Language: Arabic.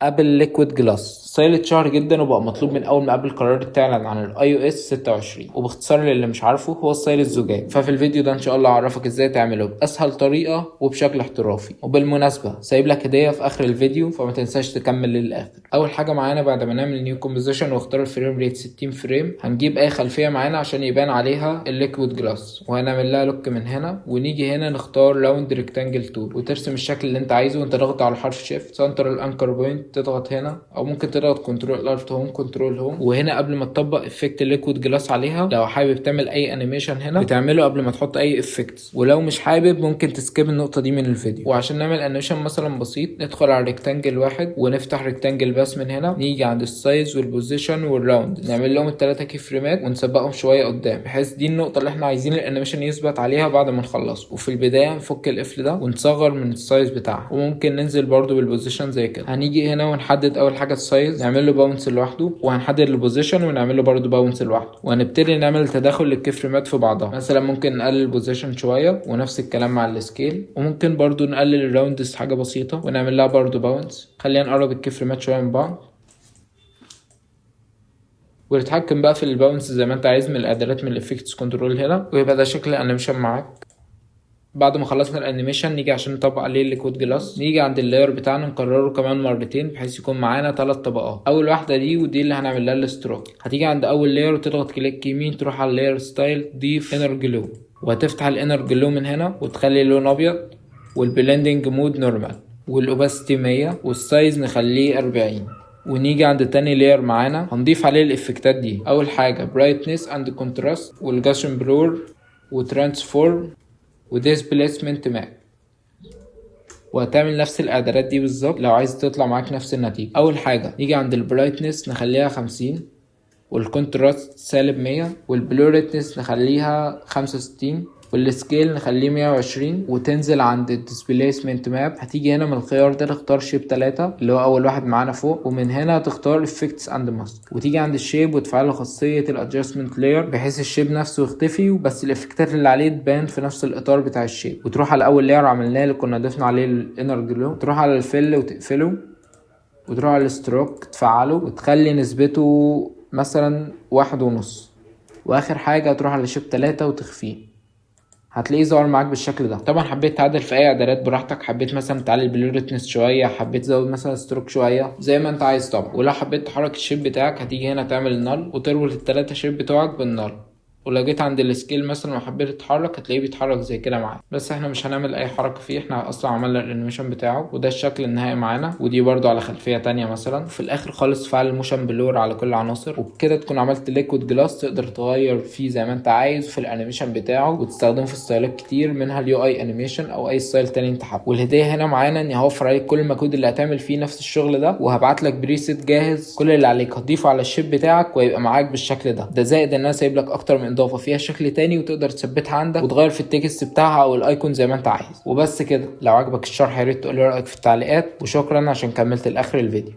ابل ليكويد جلاس ستايل اتشهر جدا وبقى مطلوب من اول ما ابل قررت تعلن عن الاي او اس 26. وباختصار للي مش عارفه هو ستايل الزجاج. ففي الفيديو ده ان شاء الله اعرفك ازاي تعمله باسهل طريقه وبشكل احترافي. وبالمناسبه سايب لك هديه في اخر الفيديو فما تنساش تكمل للاخر. اول حاجه معانا بعد ما نعمل نيو كومبوزيشن واختار الفريم ريت 60 فريم، هنجيب اي خلفيه معانا عشان يبان عليها الليكويد جلاس، وهنعمل لها لوك من هنا، ونيجي هنا نختار راوند ريكتانجل تول وترسم الشكل اللي انت عايزه وانت ضاغط على حرف شيفت. سنتر الانكر بوينت تضغط هنا، او ممكن تضغط كنترول الت هوم كنترول هوم. وهنا قبل ما تطبق افكت الليكويد جلاس عليها، لو حابب تعمل اي انيميشن هنا بتعمله قبل ما تحط اي افكت، ولو مش حابب ممكن تسكيب النقطه دي من الفيديو. وعشان نعمل انيميشن مثلا بسيط ندخل على ريكتانجل واحد ونفتح ريكتانجل بس من هنا، نيجي عند السايز والبوزيشن والراوند نعمل لهم الثلاثه كي فريمات ونسبقهم شويه قدام، بحيث دي النقطه اللي احنا عايزين الانيميشن يثبت عليها بعد ما نخلص. وفي البدايه نفك القفل ده ونصغر من السايز بتاعها، وممكن ننزل برده بالبوزيشن زي كده. هنيجي هنا ونحدد اول حاجه السايز نعمل له باونس لوحده، وهنحدد البوزيشن ونعمل له برده باونس لوحده، وهنبتدي نعمل تداخل للكي فريمات في بعضها. مثلا ممكن نقلل البوزيشن شويه، ونفس الكلام مع السكيل، وممكن برده نقلل الراوندز حاجه بسيطه ونعمل لها برده باونس. خلينا نقرب الكي فريمات شويه من بعض، وتتحكم بقى في الباونس زي ما انت عايز من الاعدادات من الافكتس كنترول هنا، ويبقى ده شكل الانيميشن معاك. بعد ما خلصنا الانيميشن نيجي عشان نطبق عليه الليكويد جلاس، نيجي عند اللاير بتاعنا نكرره كمان مرتين بحيث يكون معانا 3 طبقات. اول واحده دي ودي اللي هنعمل لها الستروك. هتيجي عند اول لاير وتضغط كليك يمين، تروح على اللاير ستايل ضيف انر جلو، وهتفتح الانر جلو من هنا وتخلي اللون ابيض، والبلندنج مود نورمال، والاوباسيتي 100، والسايز نخليه 40. ونيجي عند تاني لاير معانا هنضيف عليه الافكتات دي. اول حاجه برايتنس اند كونتراست، والجاشن بلور، وترانسفورم، وديسبليسمنت ماب. وهتعمل نفس الاعدادات دي بالظبط لو عايز تطلع معاك نفس النتيجه. اول حاجه نيجي عند البرايتنس نخليها 50، والكونتراست -100، والبلوريتنس نخليها 65، والسكيل نخليه 120. وتنزل عند الديسبيسمنت ماب، هتيجي هنا من الخيار ده تختار شيب 3 اللي هو اول واحد معانا فوق، ومن هنا تختار افكتس اند ماسك، وتيجي عند الشيب وتفعل خاصيه الادجستمنت لاير بحيث الشيب نفسه يختفي وبس الافكتات اللي عليه تبان في نفس الاطار بتاع الشيب. وتروح على اول لاير عملناه اللي كنا ضفنا عليه الانر جلو، تروح على الفل وتقفله، وتروح على الستروك تفعله وتخلي نسبته مثلا 1.5. واخر حاجه تروح على شيب 3 وتخفيه، هتلاقيه ظهر معاك بالشكل ده. طبعا حبيت تعدل في اي اعدادات براحتك، حبيت مثلا تعلي البلوريتنس شويه، حبيت تزود مثلا ستروك شويه زي ما انت عايز طبعا. ولو حبيت تحرك الشيب بتاعك هتيجي هنا تعمل النل وتربط ال3 شيب بتوعك بالنل. ولو جيت عند السكيل مثلا وحبيت تتحرك هتلاقيه بيتحرك زي كده معاك، بس احنا مش هنعمل اي حركه فيه، احنا اصلا عملنا الانيميشن بتاعه وده الشكل النهائي معانا. ودي برضو على خلفيه تانية مثلا. في الاخر خالص فعل الموشن بلور على كل عناصر، وبكده تكون عملت ليكويد جلاس تقدر تغير فيه زي ما انت عايز في الانيميشن بتاعه، وتستخدمه في ستايلات كتير منها اليو اي انيميشن او اي ستايل تاني انت حابه. والهديه هنا معانا اني هوفر عليك كل المجهود اللي هتعمل فيه نفس الشغل ده، وهبعت لك بريسيت جاهز كل اللي عليك هتضيفه على الشيب بتاعك ويبقى معاك بالشكل ده زائد ان انا سايب لك اكتر من اضافه فيها شكل تاني وتقدر تثبتها عندك وتغير في التكست بتاعها او الايكون زي ما انت عايز. وبس كده، لو عجبك الشرح يا ريت تقول لي رايك في التعليقات، وشكرا عشان كملت لاخر الفيديو.